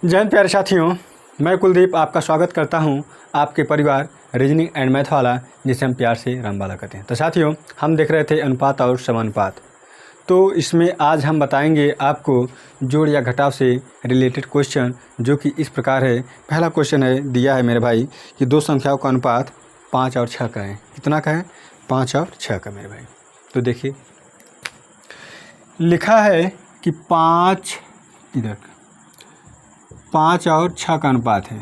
जय हिंद प्यारे साथियों, मैं कुलदीप आपका स्वागत करता हूं आपके परिवार रीजनिंग एंड मैथ वाला, जिसे हम प्यार से रामबाला कहते हैं। तो साथियों, हम देख रहे थे अनुपात और समानुपात। तो इसमें आज हम बताएंगे आपको जोड़ या घटाव से रिलेटेड क्वेश्चन, जो कि इस प्रकार है। पहला क्वेश्चन है, दिया है मेरे भाई कि दो संख्याओं का अनुपात 5 और 6 का है। कितना का है? 5 और 6 का मेरे भाई। तो देखिए लिखा है कि 5 इधर 5 और 6 का अनुपात है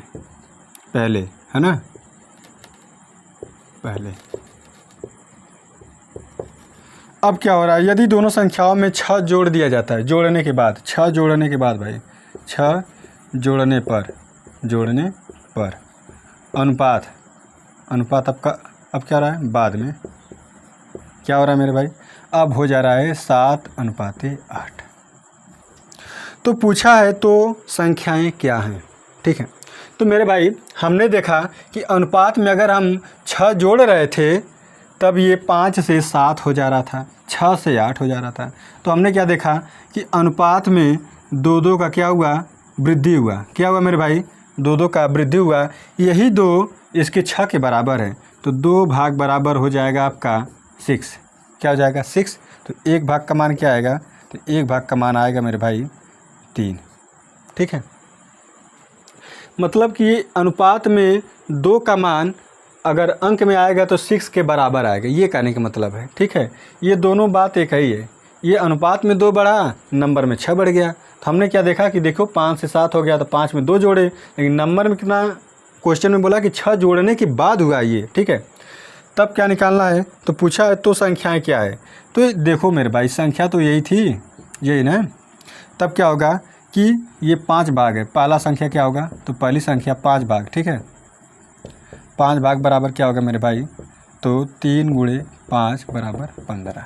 पहले, है ना। पहले अब क्या हो रहा है, यदि दोनों संख्याओं में 6 जोड़ दिया जाता है, जोड़ने के बाद 6 जोड़ने के बाद भाई 6 जोड़ने पर अनुपात अब क्या हो रहा है, बाद में क्या हो रहा है मेरे भाई, अब हो जा रहा है 7:8। तो पूछा है तो संख्याएं क्या हैं, ठीक है। तो मेरे भाई हमने देखा कि अनुपात में अगर हम 6 जोड़ रहे थे तब ये 5 से 7 हो जा रहा था, 6 से 8 हो जा रहा था। तो हमने क्या देखा कि अनुपात में 2-2 का क्या हुआ, वृद्धि हुआ। क्या हुआ मेरे भाई, 2-2 का वृद्धि हुआ। यही 2 इसके 6 के बराबर है, तो 2 भाग बराबर हो जाएगा आपका 6। क्या हो जाएगा, 6। तो 1 भाग का मान क्या आएगा, तो 1 भाग का मान आएगा मेरे भाई 3, ठीक है। मतलब कि अनुपात में 2 का मान अगर अंक में आएगा तो 6 के बराबर आएगा, ये कहने का मतलब है, ठीक है। ये दोनों बात एक ही है। ये अनुपात में 2 बढ़ा, नंबर में 6 बढ़ गया। तो हमने क्या देखा कि देखो 5 से 7 हो गया, तो 5 में 2 जोड़े, लेकिन नंबर में कितना, क्वेश्चन में बोला कि 6 जोड़ने के बाद हुआ ये, ठीक है। तब क्या निकालना है, तो पूछा है तो संख्याएँ क्या है। तो देखो मेरे भाई संख्या तो यही थी, यही ना। तब क्या होगा कि ये 5 भाग है। पहला संख्या क्या होगा, तो पहली संख्या 5 भाग, ठीक है। 5 भाग बराबर क्या होगा मेरे भाई, तो 3 × 5 = 15।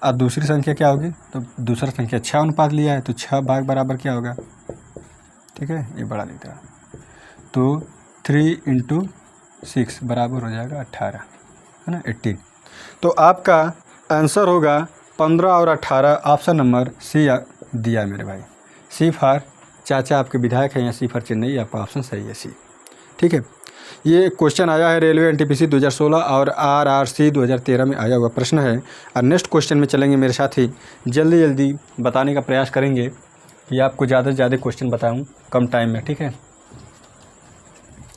अब दूसरी संख्या क्या होगी, तो दूसरा संख्या 6 अनुपात लिया है, तो 6 भाग बराबर क्या होगा, ठीक है, ये बड़ा लिख रहा, तो 3 × 6 बराबर हो जाएगा 18, है ना, 18। तो आपका आंसर होगा 15 और 18, ऑप्शन नंबर सी दिया है मेरे भाई। सी फॉर चाचा आपके विधायक हैं, या सी फॉर चेन्नई, आपका ऑप्शन सही है, सी, ठीक है। ये क्वेश्चन आया है रेलवे एनटीपीसी 2016 और आरआरसी 2013 में आया हुआ प्रश्न है। और नेक्स्ट क्वेश्चन में चलेंगे मेरे साथी, जल्दी जल्दी बताने का प्रयास करेंगे कि आपको ज़्यादा से ज़्यादा क्वेश्चन बताऊँ कम टाइम में, ठीक है।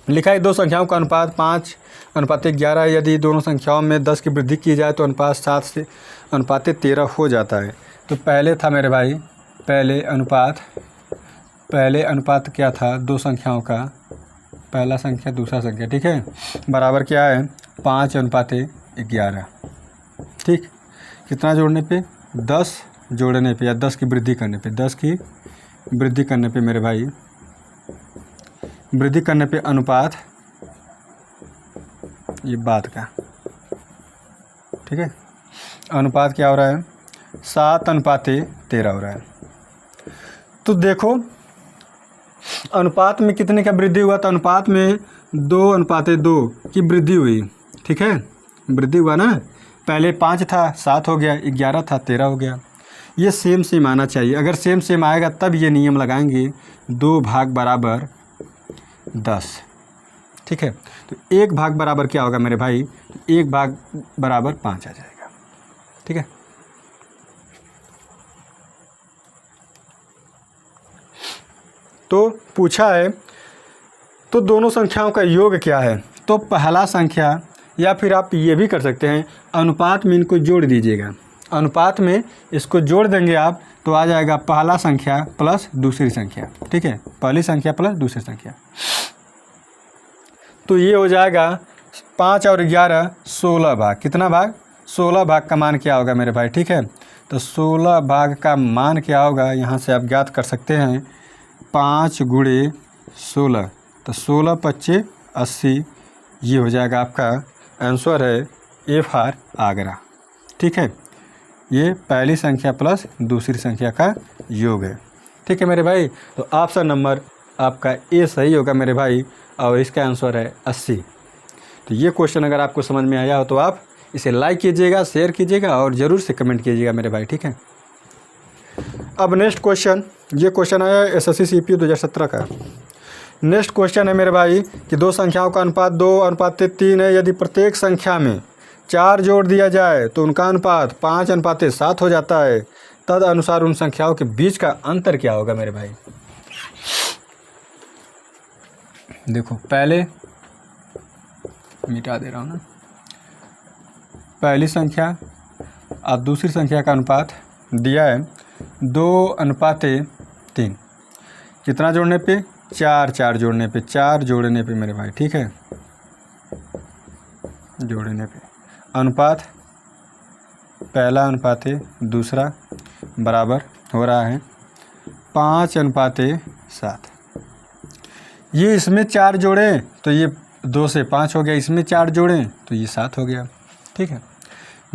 लिखा है दो संख्याओं का अनुपात 5:11 है। यदि दोनों संख्याओं में 10 की वृद्धि की जाए तो अनुपात 7 से 13 हो जाता है। तो पहले था मेरे भाई, पहले अनुपात क्या था, दो संख्याओं का, पहला संख्या दूसरा संख्या, ठीक है, बराबर क्या है 5:11, ठीक। कितना जोड़ने पे, 10 जोड़ने पे या 10 की वृद्धि करने पे, 10 की वृद्धि करने पे मेरे भाई, वृद्धि करने पे अनुपात, ये बात का, ठीक है, अनुपात क्या हो रहा है, 7:13 हो रहा है। तो देखो अनुपात में कितने का वृद्धि हुआ, तो अनुपात में 2:2 की वृद्धि हुई, ठीक है, वृद्धि हुआ ना। पहले 5 था, 7 हो गया, 11 था, 13 हो गया। ये सेम आना चाहिए। अगर सेम आएगा तब ये नियम लगाएंगे, 2 भाग बराबर 10, ठीक है। तो 1 भाग बराबर क्या होगा मेरे भाई, 1 भाग बराबर 5 आ जाएगा, ठीक है। तो पूछा है तो दोनों संख्याओं का योग क्या है, तो पहला संख्या, या फिर आप ये भी कर सकते हैं, अनुपात में इनको जोड़ दीजिएगा। अनुपात में इसको जोड़ देंगे आप, तो आ जाएगा पहला संख्या प्लस दूसरी संख्या, ठीक है, पहली संख्या प्लस दूसरी संख्या। तो ये हो जाएगा 5 और 11 16 भाग। कितना भाग, 16 भाग का मान क्या होगा मेरे भाई, ठीक है। तो 16 भाग का मान क्या होगा, यहाँ से आप ज्ञात कर सकते हैं, 5 × 16, तो 16 × 25 80। ये हो जाएगा आपका आंसर है ए फॉर आगरा, ठीक है। ये पहली संख्या प्लस दूसरी संख्या का योग है, ठीक है मेरे भाई। तो ऑप्शन नंबर आपका ए सही होगा मेरे भाई, और इसका आंसर है 80। तो ये क्वेश्चन अगर आपको समझ में आया हो तो आप इसे लाइक कीजिएगा, शेयर कीजिएगा और ज़रूर से कमेंट कीजिएगा मेरे भाई, ठीक है। अब नेक्स्ट क्वेश्चन ये क्वेश्चन आया SSC CPO 2017 का। नेक्स्ट क्वेश्चन है मेरे भाई कि दो संख्याओं का अनुपात 2:3 है। यदि प्रत्येक संख्या में 4 जोड़ दिया जाए तो उनका अनुपात 5:7 हो जाता है। तद अनुसार उन संख्याओं के बीच का अंतर क्या होगा मेरे भाई? देखो, पहले मिटा दे रहा हूँ ना, पहली संख्या और दूसरी संख्या का अनुपात दिया है 2:3। कितना जोड़ने पे? 4 जोड़ने पे, 4 जोड़ने पे मेरे भाई, ठीक है, जोड़ने पे अनुपात पहला अनुपात दूसरा बराबर हो रहा है 5:7। ये इसमें 4 जोड़े तो ये 2 से 5 हो गया, इसमें 4 जोड़े तो ये 7 हो गया, ठीक है,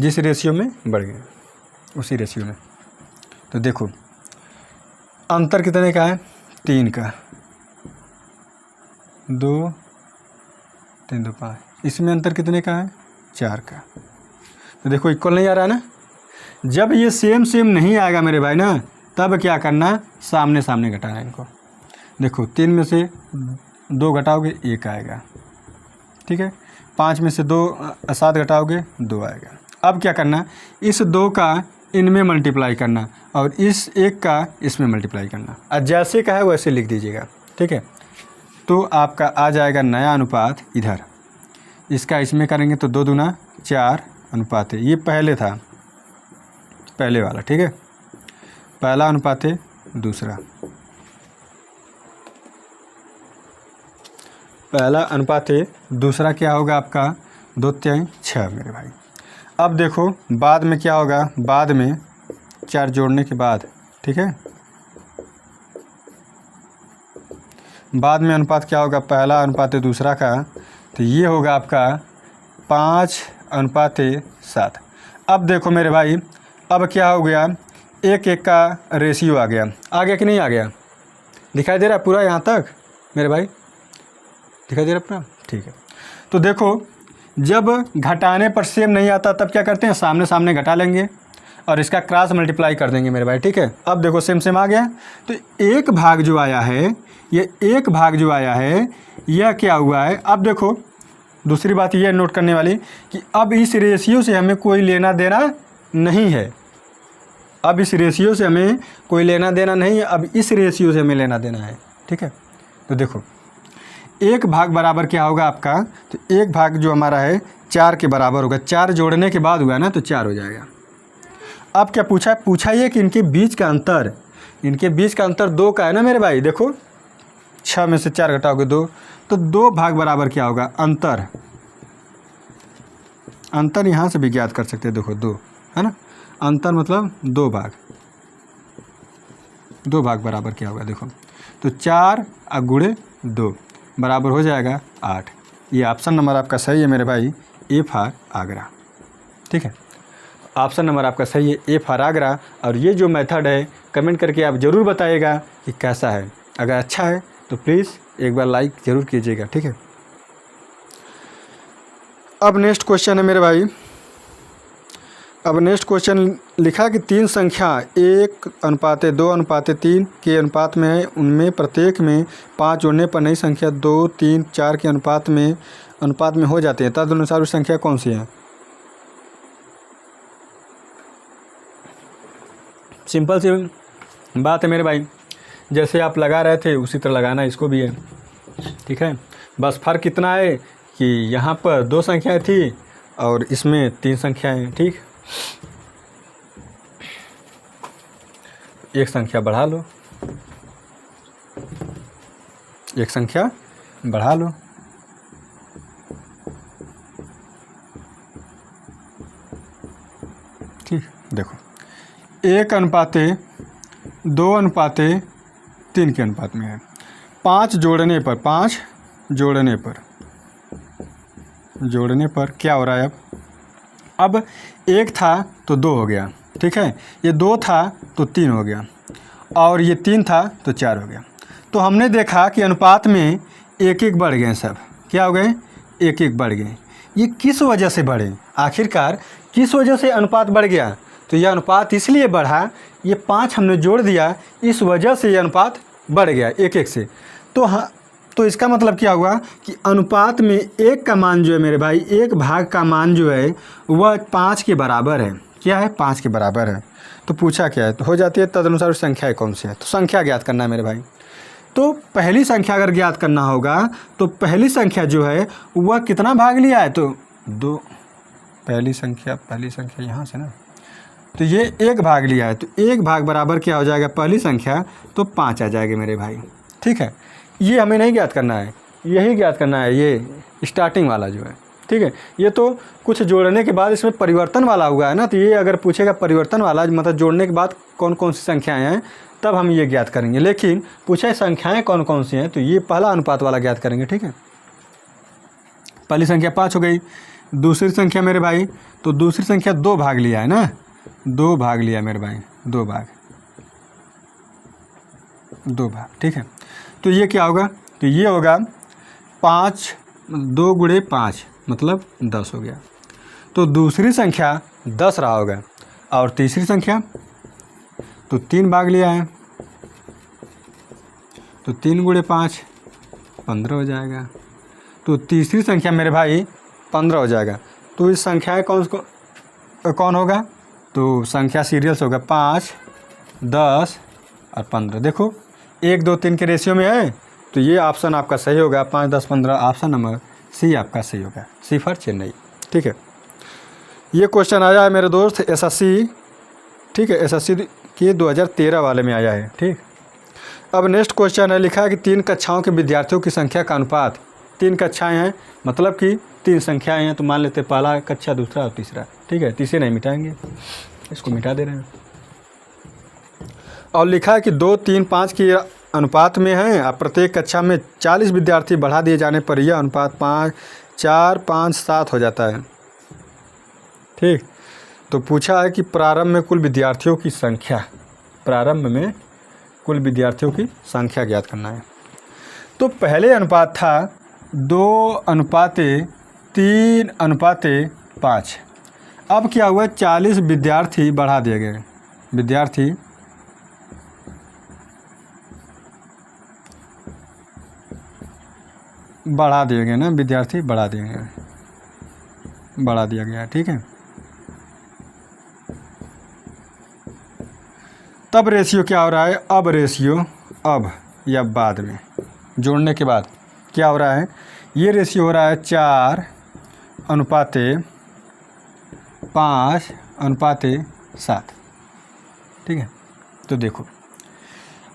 जिस रेशियो में बढ़ गया उसी रेशियो में। तो देखो अंतर कितने का है? 3 का, 2 3 2 5। इसमें अंतर कितने का है? 4 का। तो देखो इक्वल नहीं आ रहा ना। जब ये सेम नहीं आएगा मेरे भाई ना, तब क्या करना? सामने सामने घटाना है इनको। देखो 3 में से 2 घटाओगे 1 आएगा, ठीक है, 5 में से 7 घटाओगे 2 आएगा। अब क्या करना? इस 2 का इनमें मल्टीप्लाई करना और इस 1 का इसमें मल्टीप्लाई करना। और जैसे का है वैसे लिख दीजिएगा, ठीक है। तो आपका आ जाएगा नया अनुपात इधर, इसका इसमें करेंगे तो 2 दूना 4 अनुपात है। ये पहले था, पहले वाला, ठीक है, पहला अनुपात है दूसरा, पहला अनुपात है दूसरा क्या होगा आपका? 2 6 मेरे भाई। अब देखो बाद में क्या होगा? बाद में 4 जोड़ने के बाद, ठीक है, बाद में अनुपात क्या होगा? पहला अनुपात है दूसरा का, तो ये होगा आपका 5:7। अब देखो मेरे भाई, अब क्या हो गया? 1:1 का रेशियो आ गया कि नहीं आ गया? दिखाई दे रहा है पूरा यहाँ तक मेरे भाई? दिखाई दे रहा है पूरा? ठीक है। तो देखो जब घटाने पर सेम नहीं आता तब क्या करते हैं? सामने सामने घटा लेंगे और इसका क्रॉस मल्टीप्लाई कर देंगे मेरे भाई, ठीक है। अब देखो सेम आ गया, तो एक भाग जो आया है, ये एक भाग जो आया है यह क्या हुआ है? अब देखो दूसरी बात यह नोट करने वाली कि अब इस रेशियो से हमें कोई लेना देना नहीं है। अब इस रेशियो से हमें कोई लेना देना नहीं है, अब इस रेशियो से हमें लेना देना है, ठीक है। तो देखो एक भाग बराबर क्या होगा आपका? तो एक भाग जो हमारा है 4 के बराबर होगा। 4 जोड़ने के बाद हुआ ना तो 4 हो जाएगा। अब क्या पूछा ये कि इनके बीच का अंतर, इनके बीच का अंतर 2 का है ना मेरे भाई। देखो 6 में से 4 घटाओगे 2, तो 2 भाग बराबर क्या होगा? अंतर। अंतर यहाँ से भी ज्ञात कर सकते हैं, देखो 2 है ना, अंतर मतलब 2 भाग। 2 भाग बराबर क्या होगा? देखो तो 4 गुणे 2 बराबर हो जाएगा 8। ये ऑप्शन नंबर आपका सही है मेरे भाई, ए फॉर आगरा, ठीक है। ऑप्शन नंबर आपका सही है, ए फॉर आगरा। और ये जो मेथड है कमेंट करके आप ज़रूर बताइएगा कि कैसा है। अगर अच्छा है तो प्लीज़ एक बार लाइक ज़रूर कीजिएगा, ठीक है। अब नेक्स्ट क्वेश्चन है मेरे भाई, अब नेक्स्ट क्वेश्चन लिखा कि 3 संख्या 1:2:3 के अनुपात में है, उनमें प्रत्येक में 5 जोड़ने पर नई संख्या 2, 3, 4 के अनुपात में हो जाती है। तदनुसार उस संख्या कौन सी है? सिंपल सी बात है मेरे भाई, जैसे आप लगा रहे थे उसी तरह लगाना इसको भी है, ठीक है। बस फ़र्क कितना है कि यहाँ पर 2 संख्याएँ थी और इसमें 3 संख्याएँ हैं, ठीक। एक संख्या बढ़ा लो, एक संख्या बढ़ा लो, ठीक। देखो 1:2:3 के अनुपात में है। 5 जोड़ने पर क्या हो रहा है? अब 1 था तो 2 हो गया, ठीक है, ये 2 था तो 3 हो गया, और ये 3 था तो 4 हो गया। तो हमने देखा कि अनुपात में 1-1 बढ़ गए, सब क्या हो गए? 1-1 बढ़ गए। ये किस वजह से बढ़े? आखिरकार किस वजह से अनुपात बढ़ गया? तो यह अनुपात इसलिए बढ़ा ये 5 हमने जोड़ दिया, इस वजह से ये अनुपात बढ़ गया 1-1 से। तो हाँ, तो इसका मतलब क्या हुआ कि अनुपात में 1 का मान जो है मेरे भाई, 1 भाग का मान जो है वह 5 के बराबर है। क्या है? 5 के बराबर है। तो पूछा क्या है, तो हो जाती है तदनुसार संख्या कौन सी है। तो संख्या ज्ञात करना है मेरे भाई। तो पहली संख्या अगर ज्ञात करना होगा तो पहली संख्या जो है वह कितना भाग लिया है, तो 2। पहली संख्या यहाँ से ना, तो ये 1 भाग लिया है, तो 1 भाग बराबर क्या हो जाएगा पहली संख्या, तो 5 आ जाएगी मेरे भाई। ठीक है, ये हमें नहीं ज्ञात करना है, यही ज्ञात करना है, ये स्टार्टिंग वाला जो है। ठीक है, ये तो कुछ जोड़ने के बाद इसमें परिवर्तन वाला हुआ है ना, तो ये अगर पूछेगा परिवर्तन वाला मतलब जोड़ने के बाद कौन कौन सी संख्याएं हैं, तब हम ये ज्ञात करेंगे। लेकिन पूछा संख्याएं कौन कौन सी हैं, तो ये पहला अनुपात वाला ज्ञात करेंगे। ठीक है, पहली संख्या 5 हो गई। दूसरी संख्या मेरे भाई, तो दूसरी संख्या 2 भाग लिया है ना, 2 भाग लिया मेरे भाई, 2 भाग। ठीक है, तो ये क्या होगा, तो ये होगा 5, 2 गुणे 5 मतलब 10 हो गया। तो दूसरी संख्या 10 रहा होगा। और तीसरी संख्या, तो 3 भाग लिया है, तो 3 गुणे 5 15 हो जाएगा। तो तीसरी संख्या मेरे भाई 15 हो जाएगा। तो इस संख्याएं कौन होगा, तो संख्या सीरियल्स होगा 5, 10 और 15। देखो 1, 2, 3 के रेशियो में है, तो ये ऑप्शन आपका सही होगा, 5, 10, 15। ऑप्शन नंबर सी आपका सही होगा, सी फॉर चेन्नई। ठीक है, ये क्वेश्चन आया है मेरे दोस्त एसएससी। ठीक है, एसएससी के 2013 वाले में आया है। ठीक, अब नेक्स्ट क्वेश्चन है, लिखा है कि 3 कक्षाओं के विद्यार्थियों की संख्या का अनुपात। 3 कक्षाएं हैं, मतलब कि 3 संख्याएं हैं, तो मान लेते पहला कक्षा, दूसरा और तीसरा। ठीक है, तीसरे नहीं मिटाएंगे, इसको मिटा दे रहे हैं। और लिखा है कि 2, 3, 5 की अनुपात में है। अब प्रत्येक कक्षा में 40 विद्यार्थी बढ़ा दिए जाने पर यह अनुपात 5, 4, 5, 7 हो जाता है। ठीक, तो पूछा है कि प्रारंभ में कुल विद्यार्थियों की संख्या, प्रारंभ में कुल विद्यार्थियों की संख्या ज्ञात करना है। तो पहले अनुपात था 2:3:5। अब क्या हुआ, 40 विद्यार्थी बढ़ा दिए गए, विद्यार्थी बढ़ा दिए गए ना, विद्यार्थी बढ़ा दिए गए, बढ़ा दिया गया। ठीक है, तब रेशियो क्या हो रहा है, अब रेशियो, अब या बाद में जोड़ने के बाद क्या हो रहा है, ये रेशियो हो रहा है 4:5:7। ठीक है, तो देखो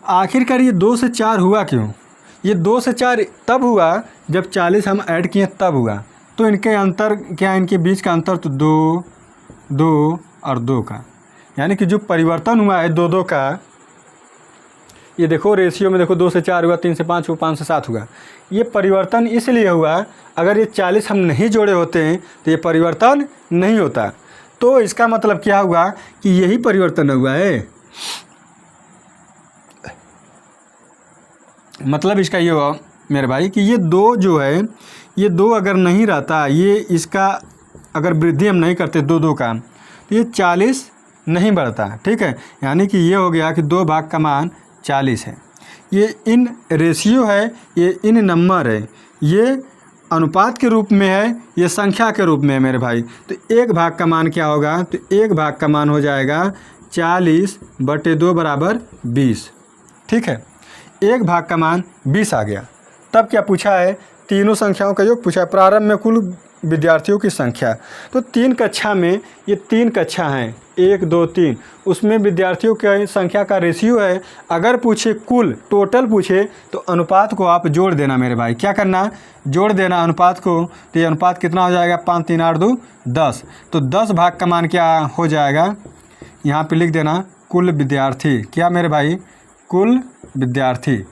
आखिरकार ये 2 से 4 हुआ क्यों, ये 2 से 4 तब हुआ जब 40 हम ऐड किए तब हुआ। तो इनके अंतर क्या, इनके बीच का अंतर तो 2, 2 और 2 का, यानी कि जो परिवर्तन हुआ है 2, 2 का, ये देखो रेशियो में देखो 2 से 4 हुआ, 3 से 5 हुआ, 5 से 7 हुआ। ये परिवर्तन इसलिए हुआ, अगर ये 40 हम नहीं जोड़े होते हैं तो ये परिवर्तन नहीं होता। तो इसका मतलब क्या हुआ कि यही परिवर्तन हुआ है, मतलब इसका ये हुआ मेरे भाई कि ये 2 जो है, ये 2 अगर नहीं रहता, ये इसका अगर वृद्धि हम नहीं करते 2, 2 का, तो ये 40 नहीं बढ़ता। ठीक है, यानी कि ये हो गया कि 2 भाग का मान 40 है। ये इन रेशियो है, ये इन नंबर है, ये अनुपात के रूप में है, ये संख्या के रूप में है मेरे भाई। तो 1 भाग का मान क्या होगा, तो 1 भाग का मान हो जाएगा 40/2 बराबर 20। ठीक है, 1 भाग का मान 20 आ गया। तब क्या पूछा है, तीनों संख्याओं का योग पूछा है, प्रारंभ में कुल विद्यार्थियों की संख्या। तो 3 कक्षा में, ये 3 कक्षा हैं, 1, 2, 3, उसमें विद्यार्थियों की संख्या का रेशियो है। अगर पूछे कुल टोटल पूछे तो अनुपात को आप जोड़ देना मेरे भाई। क्या करना, जोड़ देना अनुपात को। तो ये अनुपात कितना हो जाएगा, 5, 3, 8, 2, 10। तो 10 भाग का मान क्या हो जाएगा, यहाँ पे लिख देना कुल विद्यार्थी। क्या मेरे भाई, कुल विद्यार्थी,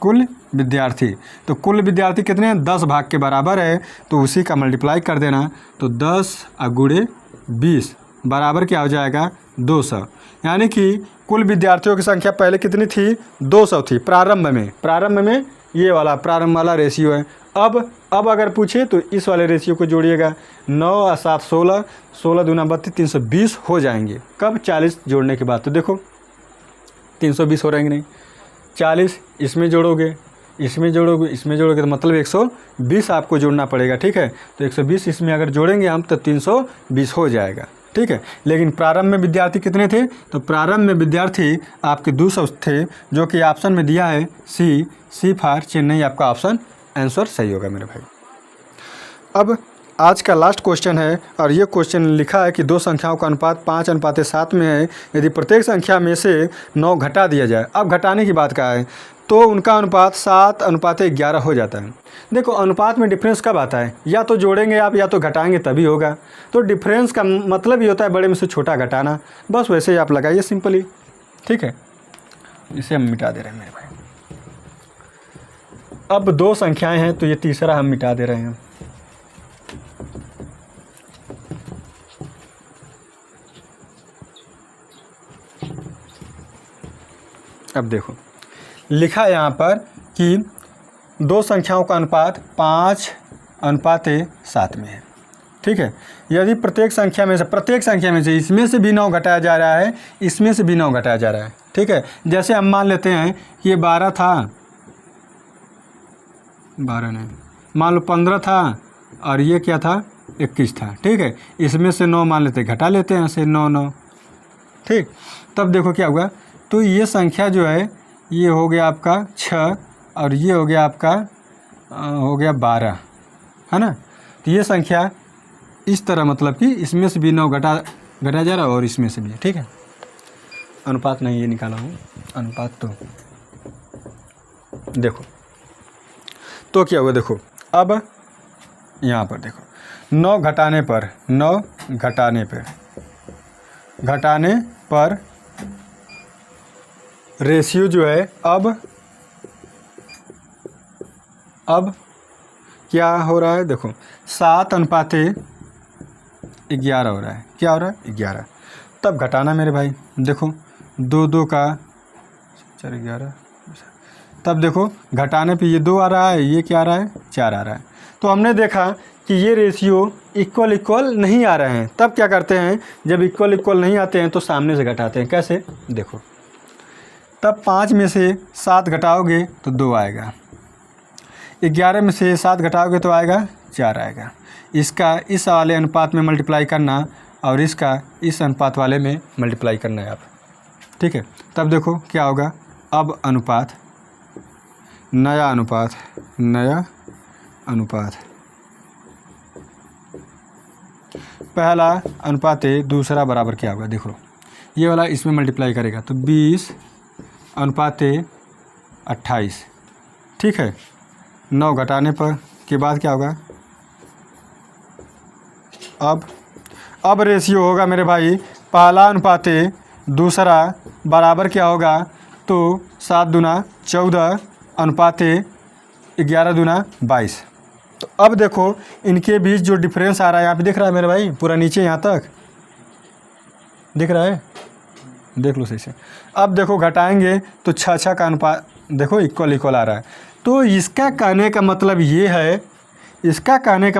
कुल विद्यार्थी। तो कुल विद्यार्थी कितने हैं, 10 भाग के बराबर है, तो उसी का मल्टीप्लाई कर देना। तो 10 गुणे 20 बराबर क्या हो जाएगा, 200। यानी कि कुल विद्यार्थियों की संख्या पहले कितनी थी, 200 थी प्रारंभ में। प्रारंभ में ये वाला प्रारंभ वाला रेशियो है। अब अगर पूछे तो इस वाले रेशियो को जोड़िएगा, 9 और 7 16, 16 दूना 32, 320 हो जाएंगे। कब? 40 जोड़ने के बाद। तो देखो 320 हो रहेंगे नहीं, 40 इसमें जोड़ोगे, इसमें जोड़ोगे, इसमें जोड़ोगे, तो मतलब 120 आपको जोड़ना पड़ेगा। ठीक है, तो 120 इसमें अगर जोड़ेंगे हम तो 320 हो जाएगा। ठीक है, लेकिन प्रारंभ में विद्यार्थी कितने थे? तो प्रारंभ में विद्यार्थी आपके 200 थे, जो कि ऑप्शन में दिया है सी फॉर चेन्नई। आपका ऑप्शन आंसर सही होगा मेरे भाई। अब आज का लास्ट क्वेश्चन है, और ये क्वेश्चन लिखा है कि दो संख्याओं का अनुपात 5:7 में है, यदि प्रत्येक संख्या में से 9 घटा दिया जाए। अब घटाने की बात कहा है तो उनका अनुपात 7:11 हो जाता है। देखो अनुपात में डिफरेंस कब आता है? या तो जोड़ेंगे आप या तो घटाएंगे तभी होगा। तो डिफरेंस का मतलब ही होता है बड़े में से छोटा घटाना। बस वैसे ही आप लगाइए सिंपली। ठीक है, इसे हम मिटा दे रहे हैं मेरे भाई। अब 2 संख्याएं हैं तो ये तीसरा हम मिटा दे रहे हैं। अब देखो लिखा है यहाँ पर कि 2 संख्याओं का अनुपात 5:7 में है। ठीक है, यदि प्रत्येक संख्या में से इसमें से भी 9 घटाया जा रहा है, इसमें से भी 9 घटाया जा रहा है। ठीक है, जैसे हम मान लेते हैं कि ये 12 था, 12 नहीं, मान लो 15 था, और ये क्या था? 21 था। ठीक है, इसमें से 9 मान लेते, घटा लेते हैं ऐसे 9। ठीक, तब देखो क्या हुआ, तो ये संख्या जो है ये हो गया आपका 6, और ये हो गया आपका हो गया 12, है ना। तो ये संख्या इस तरह, मतलब कि इसमें से भी 9 घटा जा रहा है और इसमें से भी। ठीक है, अनुपात नहीं ये निकाला हूँ, अनुपात तो देखो तो क्या हुआ। देखो अब यहाँ पर देखो 9 घटाने पर रेशियो जो है अब क्या हो रहा है? देखो 7:11 हो रहा है। क्या हो रहा है? 11। तब घटाना मेरे भाई, देखो 2 का 4 11, तब देखो घटाने पे ये 2 आ रहा है, ये क्या आ रहा है? 4 आ रहा है। तो हमने देखा कि ये रेशियो इक्वल नहीं आ रहे हैं। तब क्या करते हैं, जब इक्वल नहीं आते हैं तो सामने से घटाते हैं। कैसे? देखो तब 5 में से 7 घटाओगे तो 2 आएगा, 11 में से 7 घटाओगे तो आएगा 4 आएगा। इसका इस वाले अनुपात में मल्टीप्लाई करना और इसका इस अनुपात वाले में मल्टीप्लाई करना है आप। ठीक है, तब देखो क्या होगा। अब अनुपात, नया अनुपात पहला अनुपात है, दूसरा बराबर क्या होगा? देखो ये वाला इसमें मल्टीप्लाई करेगा तो 20:28। ठीक है, 9 घटाने पर के बाद क्या होगा? अब रेशियो होगा मेरे भाई, पहला अनुपात दूसरा बराबर क्या होगा? तो 7 दूना 14 अनुपात 11 दूना 22। तो अब देखो इनके बीच जो डिफरेंस आ रहा है यहाँ पे दिख रहा है मेरे भाई, पूरा नीचे यहाँ तक दिख रहा है, देख लो सही से। अब देखो घटाएंगे तो 6 का अनुपात देखो इक्वल आ रहा है। तो इसका कहने का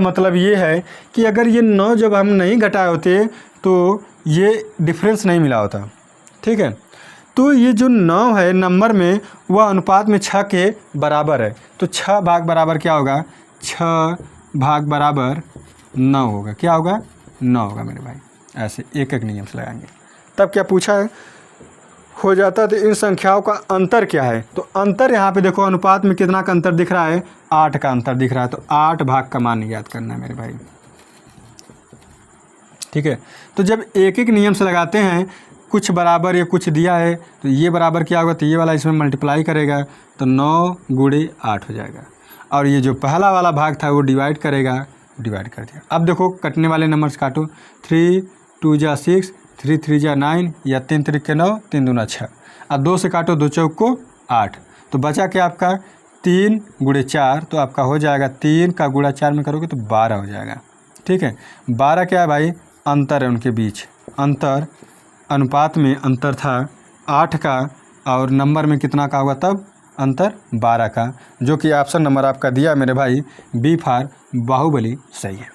मतलब ये है कि अगर ये 9 जब हम नहीं घटाए होते तो ये डिफरेंस नहीं मिला होता। ठीक है, तो ये जो 9 है नंबर में, वह अनुपात में 6 के बराबर है। तो 6 भाग बराबर क्या होगा? 6 भाग बराबर 9 होगा। क्या होगा? 9 होगा मेरे भाई। ऐसे एक नियम से लगाएंगे। तब क्या पूछा है हो जाता है, तो इन संख्याओं का अंतर क्या है? तो अंतर यहाँ पे देखो अनुपात में कितना का अंतर दिख रहा है? 8 का अंतर दिख रहा है। तो 8 भाग का मान याद करना है मेरे भाई। ठीक है, तो जब एक नियम से लगाते हैं, कुछ बराबर या कुछ दिया है तो ये बराबर क्या होगा? तो ये वाला इसमें मल्टीप्लाई करेगा तो 9 × 8 हो जाएगा, और ये जो पहला वाला भाग था वो डिवाइड करेगा, डिवाइड कर दिया। अब देखो कटने वाले नंबर से काटो, 3 2 जा 6, 3 3 जा 9, या 3 3 के 9, 3 दूना 6, अब 2 से काटो, 2 चौक को 8। तो बचा क्या आपका? 3 × 4, तो आपका हो जाएगा 3 का गुणा 4 में करोगे तो 12 हो जाएगा। ठीक है, 12 क्या है भाई? अंतर है उनके बीच। अंतर अनुपात में अंतर था 8 का, और नंबर में कितना का होगा? तब अंतर 12 का, जो कि ऑप्शन नंबर आपका दिया मेरे भाई बी फॉर बाहुबली सही है।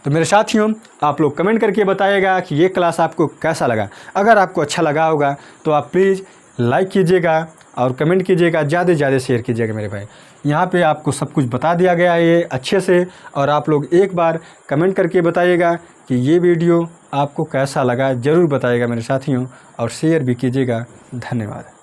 तो मेरे साथियों, आप लोग कमेंट करके बताइएगा कि ये क्लास आपको कैसा लगा। अगर आपको अच्छा लगा होगा तो आप प्लीज़ लाइक कीजिएगा और कमेंट कीजिएगा, ज़्यादा से ज़्यादा शेयर कीजिएगा मेरे भाई। यहाँ पे आपको सब कुछ बता दिया गया है ये अच्छे से, और आप लोग एक बार कमेंट करके बताइएगा कि ये वीडियो आपको कैसा लगा, ज़रूर बताइएगा मेरे साथियों, और शेयर भी कीजिएगा। धन्यवाद।